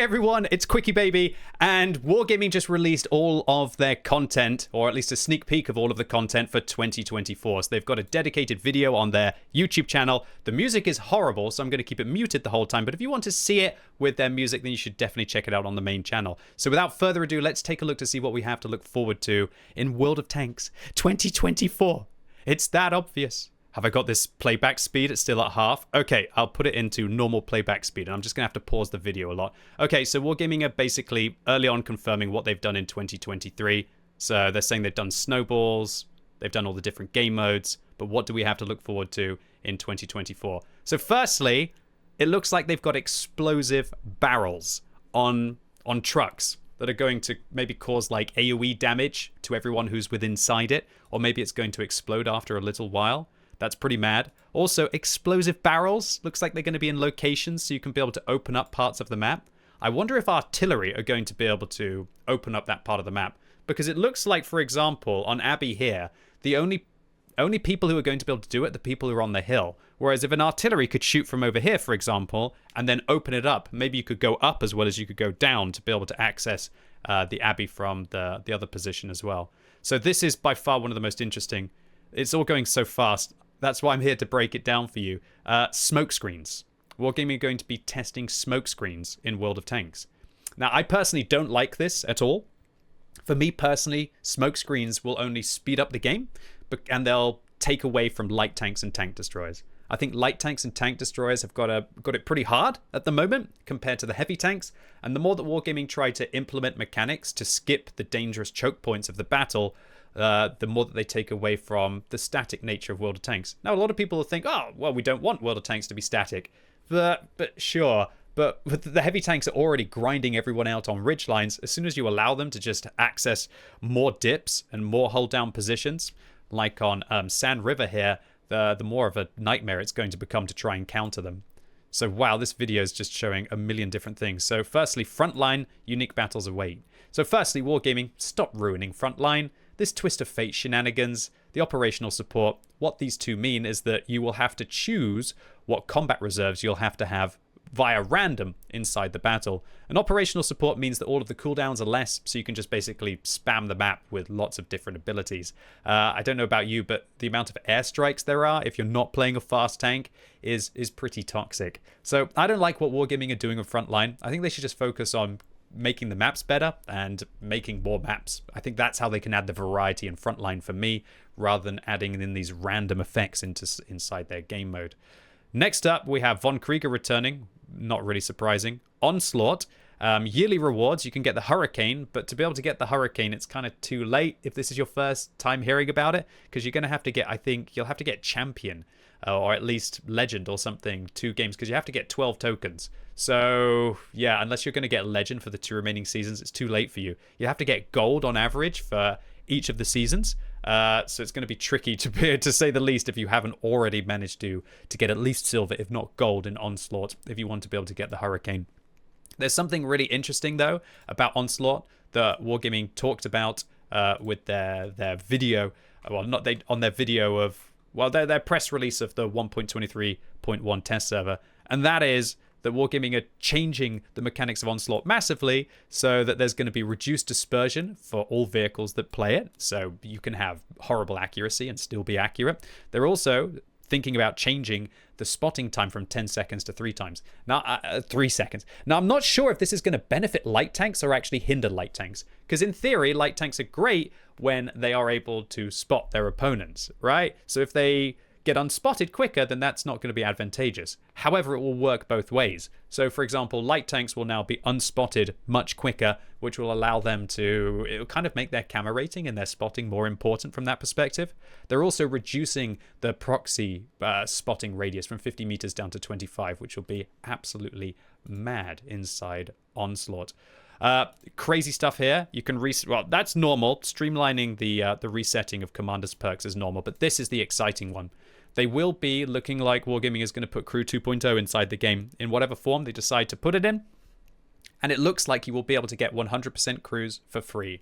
everyone, it's QuickyBaby, and Wargaming just released all of their content, or at least a sneak peek of all of the content for 2024. So they've got a dedicated video on their YouTube channel. The music is horrible, so I'm going to keep it muted the whole time, but if you want to see it with their music, then you should definitely check it out on the main channel. So without further ado, let's take a look to see what we have to look forward to in World of Tanks 2024. It's that obvious. Have I got this playback speed? It's still at half. Okay, I'll put it into normal playback speed, and I'm just going to have to pause the video a lot. Okay, so Wargaming are basically early on confirming what they've done in 2023. So they're saying they've done snowballs, they've done all the different game modes, but what do we have to look forward to in 2024? So firstly, it looks like they've got explosive barrels on trucks that are going to maybe cause like AoE damage to everyone who's inside it, or maybe it's going to explode after a little while. That's pretty mad. Also, explosive barrels. Looks like they're going to be in locations so you can be able to open up parts of the map. I wonder if artillery are going to be able to open up that part of the map. Because it looks like, for example, on Abbey here, the only people who are going to be able to do it are the people who are on the hill. Whereas if an artillery could shoot from over here, for example, and then open it up, maybe you could go up as well as you could go down to be able to access the Abbey from the other position as well. So this is by far one of the most interesting. It's all going so fast. That's why I'm here to break it down for you. Smoke screens. Wargaming are going to be testing smoke screens in World of Tanks. Now, I personally don't like this at all. For me personally, smoke screens will only speed up the game, and they'll take away from light tanks and tank destroyers. I think light tanks and tank destroyers have got it pretty hard at the moment compared to the heavy tanks. And the more that Wargaming try to implement mechanics to skip the dangerous choke points of the battle, the more that they take away from the static nature of World of Tanks. Now, a lot of people will think, oh, well, we don't want World of Tanks to be static. But sure. But the heavy tanks are already grinding everyone out on ridge lines. As soon as you allow them to just access more dips and more hold down positions, like on Sand River here, the more of a nightmare it's going to become to try and counter them. So, wow, this video is just showing a million different things. So, firstly, frontline, unique battles await. So, firstly, Wargaming, stop ruining frontline. This Twist of Fate shenanigans, the operational support, what these two mean is that you will have to choose what combat reserves you'll have to have via random inside the battle. And operational support means that all of the cooldowns are less, so you can just basically spam the map with lots of different abilities. I don't know about you, but the amount of airstrikes there are, if you're not playing a fast tank, is pretty toxic. So I don't like what Wargaming are doing on frontline. I think they should just focus on making the maps better and making more maps. I think that's how they can add the variety in frontline for me, rather than adding in these random effects inside their game mode. Next up, we have Von Krieger returning. Not really surprising. Onslaught. Yearly rewards, you can get the Hurricane, but to be able to get the Hurricane, it's kind of too late if this is your first time hearing about it, because you're going to have to get, I think, you'll have to get Champion, or at least Legend or something, 2 games, because you have to get 12 tokens. So, yeah, unless you're going to get Legend for the 2 remaining seasons, it's too late for you. You have to get Gold on average for each of the seasons. So it's going to be tricky to say the least if you haven't already managed to get at least Silver, if not Gold, in Onslaught, if you want to be able to get the Hurricane. There's something really interesting, though, about Onslaught that Wargaming talked about with their video. Well, not they on their video of, well, their press release of the 1.23.1 test server. And that is that Wargaming are changing the mechanics of Onslaught massively so that there's going to be reduced dispersion for all vehicles that play it. So you can have horrible accuracy and still be accurate. They're also thinking about changing the spotting time from 10 seconds to 3 times. Now, 3 seconds. Now, I'm not sure if this is going to benefit light tanks or actually hinder light tanks. Because in theory, light tanks are great when they are able to spot their opponents, right? So if they get unspotted quicker, then that's not going to be advantageous. However, it will work both ways. So, for example, light tanks will now be unspotted much quicker, which will allow them to, it'll kind of make their camera rating and their spotting more important from that perspective. They're also reducing the proxy spotting radius from 50 meters down to 25, which will be absolutely mad inside Onslaught. Crazy stuff here. You can well, that's normal. Streamlining the resetting of Commander's perks is normal, but this is the exciting one. They will be looking like Wargaming is going to put Crew 2.0 inside the game in whatever form they decide to put it in. And it looks like you will be able to get 100% crews for free.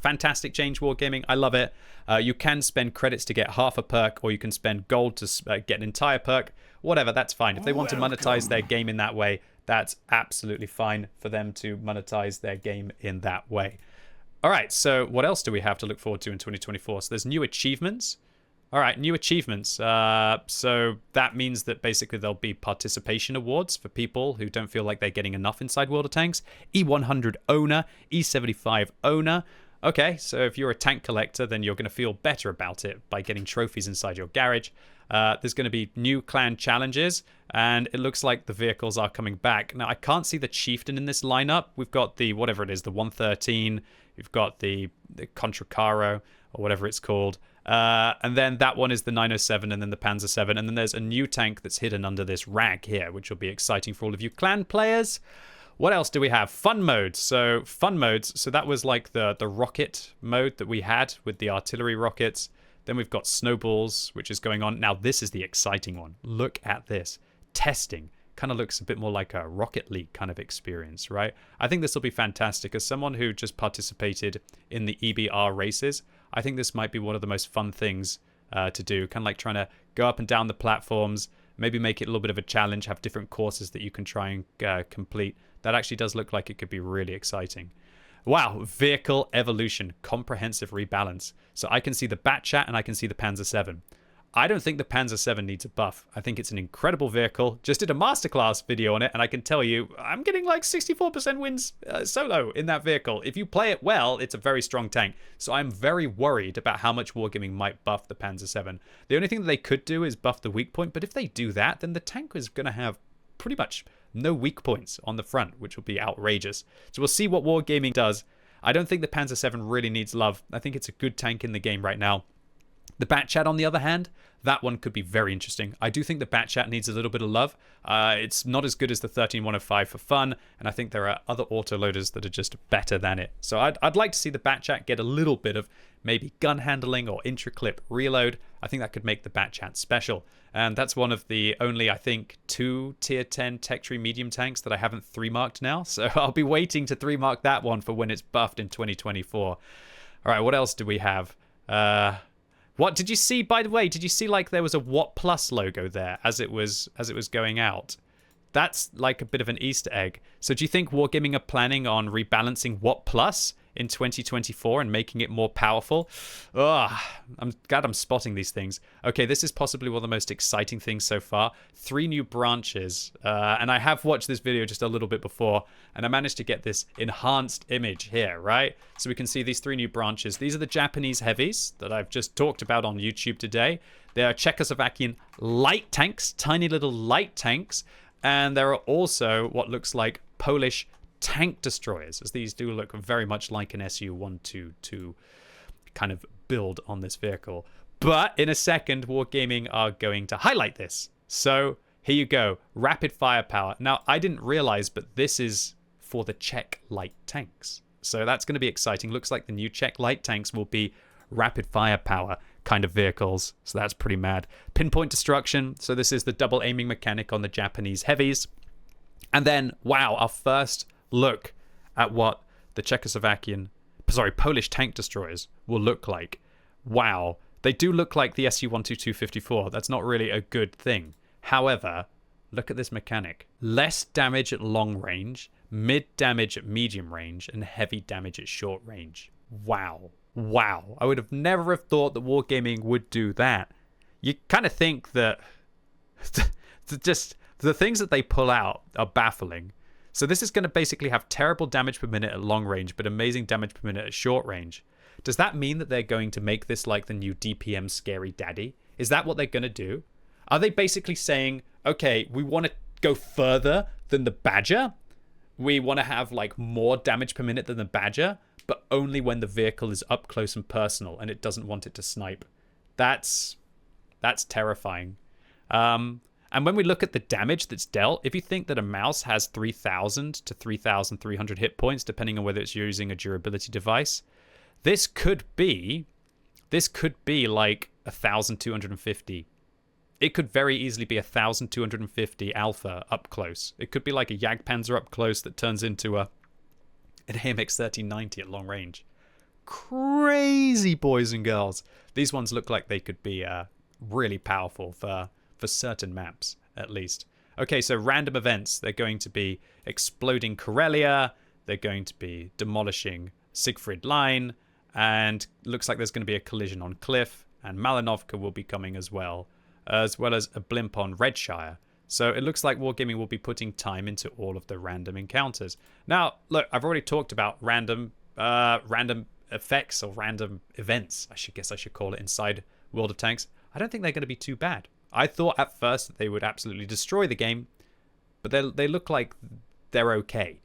Fantastic change, Wargaming. I love it. You can spend credits to get half a perk, or you can spend gold to get an entire perk. Whatever, that's fine. If they want to monetize their game in that way, That's absolutely fine for them to monetize their game in that way. All right, so what else do we have to look forward to in 2024? So there's new achievements. All right, new achievements. So that means that basically there'll be participation awards for people who don't feel like they're getting enough inside World of Tanks. E100 owner, E75 owner. Okay, so if you're a tank collector, then you're going to feel better about it by getting trophies inside your garage. There's going to be new clan challenges, and it looks like the vehicles are coming back. Now, I can't see the Chieftain in this lineup. We've got the, whatever it is, the 113. We've got the Contra Caro, or whatever it's called. And then that one is the 907, and then the Panzer 7. And then there's a new tank that's hidden under this rag here, which will be exciting for all of you clan players. What else do we have? Fun modes. So fun modes. So that was like the rocket mode that we had with the artillery rockets. Then we've got snowballs, which is going on. Now this is the exciting one. Look at this. Testing. Kind of looks a bit more like a Rocket League kind of experience, right? I think this will be fantastic. As someone who just participated in the EBR races, I think this might be one of the most fun things to do. Kind of like trying to go up and down the platforms, maybe make it a little bit of a challenge, have different courses that you can try and complete. That actually does look like it could be really exciting. Wow, vehicle evolution, comprehensive rebalance. So I can see the Batchat and I can see the Panzer 7. I don't think the Panzer 7 needs a buff. I think it's an incredible vehicle. Just did a masterclass video on it, and I can tell you, I'm getting like 64% wins solo in that vehicle. If you play it well, it's a very strong tank. So I'm very worried about how much Wargaming might buff the Panzer 7. The only thing that they could do is buff the weak point, but if they do that, then the tank is going to have pretty much no weak points on the front, which will be outrageous. So we'll see what Wargaming does. I don't think the Panzer 7 really needs love. I think it's a good tank in the game right now. The Batchat, on the other hand, that one could be very interesting. I do think the Batchat needs a little bit of love. It's not as good as the 13105 for fun, and I think there are other autoloaders that are just better than it. So I'd like to see the Batchat get a little bit of maybe gun handling or intra-clip reload. I think that could make the Batchat special. And that's one of the only, I think, 2 tier 10 tech tree medium tanks that I haven't 3-marked now. So I'll be waiting to 3-mark that one for when it's buffed in 2024. All right, what else do we have? What did you see, by the way? Did you see like there was a Watt Plus logo there as it was going out? That's like a bit of an Easter egg. So do you think Wargaming are planning on rebalancing Watt Plus in 2024 and making it more powerful? Ugh, I'm glad I'm spotting these things. Okay, this is possibly one of the most exciting things so far. 3 new branches. And I have watched this video just a little bit before, and I managed to get this enhanced image here, right? So we can see these 3 new branches. These are the Japanese heavies that I've just talked about on YouTube today. They are Czechoslovakian light tanks, tiny little light tanks. And there are also what looks like Polish tank destroyers, as these do look very much like an Su-122 kind of build on this vehicle. But in a second, Wargaming are going to highlight this. So here you go, rapid firepower. Now, I didn't realize, but this is for the Czech light tanks. So that's going to be exciting. Looks like the new Czech light tanks will be rapid firepower kind of vehicles, so that's pretty mad. Pinpoint destruction, so this is the double aiming mechanic on the Japanese heavies. And then, wow, our first look at what the Polish tank destroyers will look like. Wow, they do look like the Su-122-54. That's not really a good thing. However, look at this mechanic. Less damage at long range, mid damage at medium range, and heavy damage at short range. Wow. Wow, I would have never have thought that Wargaming would do that. You kind of think that just the things that they pull out are baffling. So this is going to basically have terrible damage per minute at long range, but amazing damage per minute at short range. Does that mean that they're going to make this like the new DPM Scary Daddy? Is that what they're going to do? Are they basically saying, okay, we want to go further than the Badger? We want to have like more damage per minute than the Badger, but only when the vehicle is up close and personal and it doesn't want it to snipe. That's terrifying. And when we look at the damage that's dealt, if you think that a mouse has 3,000 to 3,300 hit points, depending on whether it's using a durability device, this could be like 1,250. It could very easily be 1,250 alpha up close. It could be like a Jagdpanzer up close that turns into an AMX 1390 at long range. Crazy, boys and girls. These ones look like they could be really powerful for certain maps, at least. Okay, so random events. They're going to be exploding Corellia. They're going to be demolishing Siegfried Line. And looks like there's going to be a collision on Cliff. And Malinovka will be coming as well as a blimp on Redshire. So it looks like Wargaming will be putting time into all of the random encounters. Now, look, I've already talked about random effects or random events, I should call it, inside World of Tanks. I don't think they're going to be too bad. I thought at first that they would absolutely destroy the game, but they look like they're okay.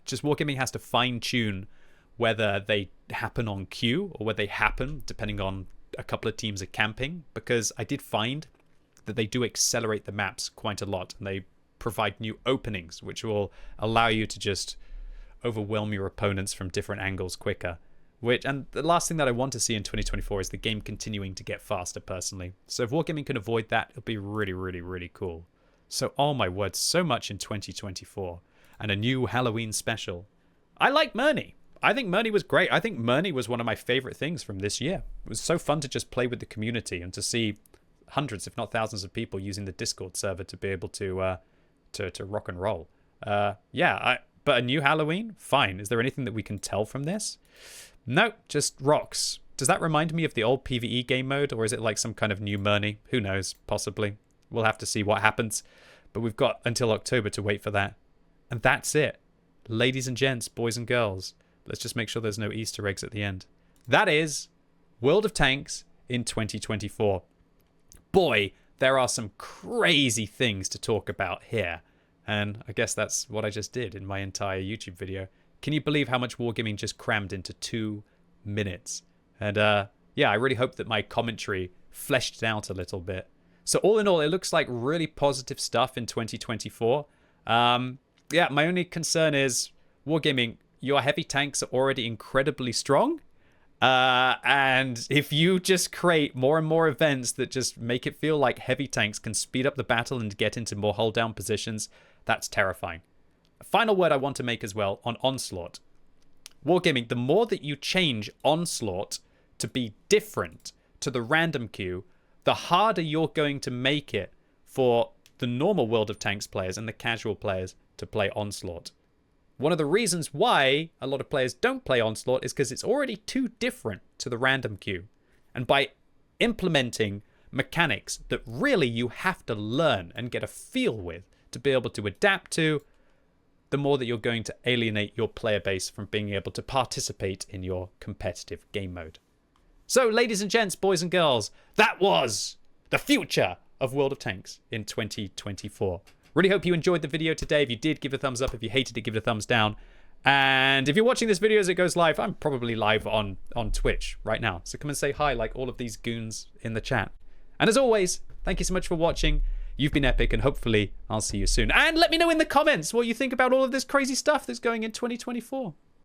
Just Wargaming has to fine-tune whether they happen on cue or whether they happen depending on a couple of teams are camping, because I did find that they do accelerate the maps quite a lot, and they provide new openings which will allow you to just overwhelm your opponents from different angles quicker. And the last thing that I want to see in 2024 is the game continuing to get faster, personally. So if Wargaming can avoid that, it'll be really, really, really cool. So, oh my word, so much in 2024. And a new Halloween special. I like Murney. I think Murney was great. I think Murney was one of my favorite things from this year. It was so fun to just play with the community and to see hundreds, if not thousands of people using the Discord server to be able to rock and roll. But a new Halloween? Fine. Is there anything that we can tell from this? No, just rocks. Does that remind me of the old PvE game mode, or is it like some kind of new Murney? Who knows? Possibly. We'll have to see what happens. But we've got until October to wait for that. And that's it. Ladies and gents, boys and girls, let's just make sure there's no Easter eggs at the end. That is World of Tanks in 2024. Boy, there are some crazy things to talk about here. And I guess that's what I just did in my entire YouTube video. Can you believe how much Wargaming just crammed into 2 minutes? And I really hope that my commentary fleshed it out a little bit. So all in all, it looks like really positive stuff in 2024. My only concern is Wargaming, your heavy tanks are already incredibly strong. And if you just create more and more events that just make it feel like heavy tanks can speed up the battle and get into more hold down positions, that's terrifying. A final word I want to make as well on Onslaught. Wargaming, the more that you change Onslaught to be different to the random queue, the harder you're going to make it for the normal World of Tanks players and the casual players to play Onslaught. One of the reasons why a lot of players don't play Onslaught is because it's already too different to the random queue. And by implementing mechanics that really you have to learn and get a feel with to be able to adapt to, the more that you're going to alienate your player base from being able to participate in your competitive game mode. So, ladies and gents, boys and girls, that was the future of World of Tanks in 2024. Really hope you enjoyed the video today. If you did, give it a thumbs up. If you hated it, give it a thumbs down. And if you're watching this video as it goes live, I'm probably live on Twitch right now. So come and say hi like all of these goons in the chat. And as always, thank you so much for watching. You've been epic, and hopefully I'll see you soon. And let me know in the comments what you think about all of this crazy stuff that's going in 2024.